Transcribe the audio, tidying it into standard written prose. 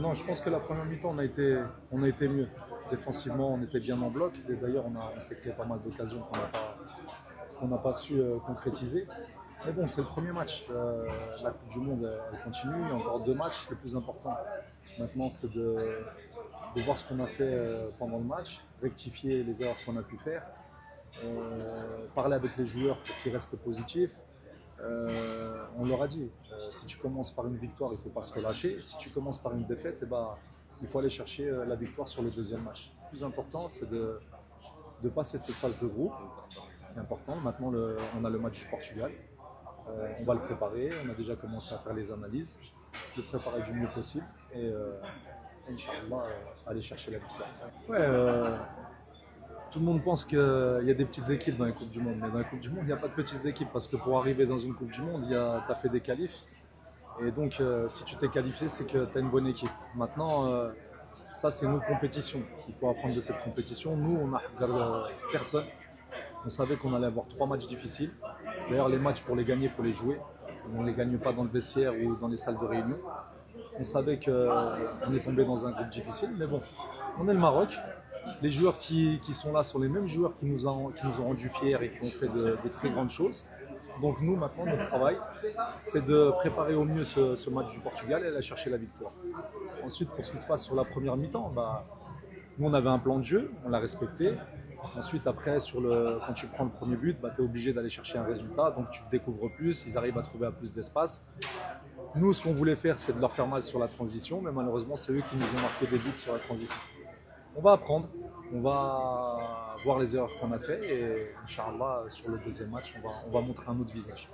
Non, je pense que la première mi-temps, on a été mieux. Défensivement, on était bien en bloc. Et d'ailleurs, on s'est créé pas mal d'occasions qu'on n'a pas su concrétiser. Mais bon, c'est le premier match. La Coupe du Monde, elle continue. Il y a encore 2 matchs. Le plus important maintenant, c'est de voir ce qu'on a fait pendant le match, rectifier les erreurs qu'on a pu faire, parler avec les joueurs pour qu'ils restent positifs. On leur a dit, si tu commences par une victoire, il ne faut pas se relâcher. Si tu commences par une défaite, eh ben, il faut aller chercher la victoire sur le deuxième match. Le plus important, c'est de passer cette phase de groupe, qui est important. Maintenant, on a le match du Portugal. On va le préparer. On a déjà commencé à faire les analyses, le préparer du mieux possible et Inch'Allah, aller chercher la victoire. Ouais, tout le monde pense qu'il y a des petites équipes dans les Coupes du Monde, mais dans les Coupes du Monde, il n'y a pas de petites équipes parce que pour arriver dans une Coupe du Monde, tu as fait des qualifs. Et donc, si tu t'es qualifié, c'est que tu as une bonne équipe. Maintenant, ça, c'est une compétition. Il faut apprendre de cette compétition. Nous, on n'a regardé personne. On savait qu'on allait avoir 3 matchs difficiles. D'ailleurs, les matchs, pour les gagner, il faut les jouer. On ne les gagne pas dans le vestiaire ou dans les salles de réunion. On savait qu'on est tombé dans un groupe difficile, mais bon, on est le Maroc. Les joueurs qui sont là sont les mêmes joueurs qui nous ont rendus fiers et qui ont fait de très grandes choses. Donc nous, maintenant, notre travail, c'est de préparer au mieux ce match du Portugal et aller chercher la victoire. Ensuite, pour ce qui se passe sur la première mi-temps, nous, on avait un plan de jeu, on l'a respecté. Ensuite, après, quand tu prends le premier but, tu es obligé d'aller chercher un résultat, donc tu découvres plus, ils arrivent à trouver à plus d'espace. Nous, ce qu'on voulait faire, c'est de leur faire mal sur la transition, mais malheureusement, c'est eux qui nous ont marqué des buts sur la transition. On va apprendre, on va voir les erreurs qu'on a fait et Inch'Allah, sur le deuxième match, on va montrer un autre visage.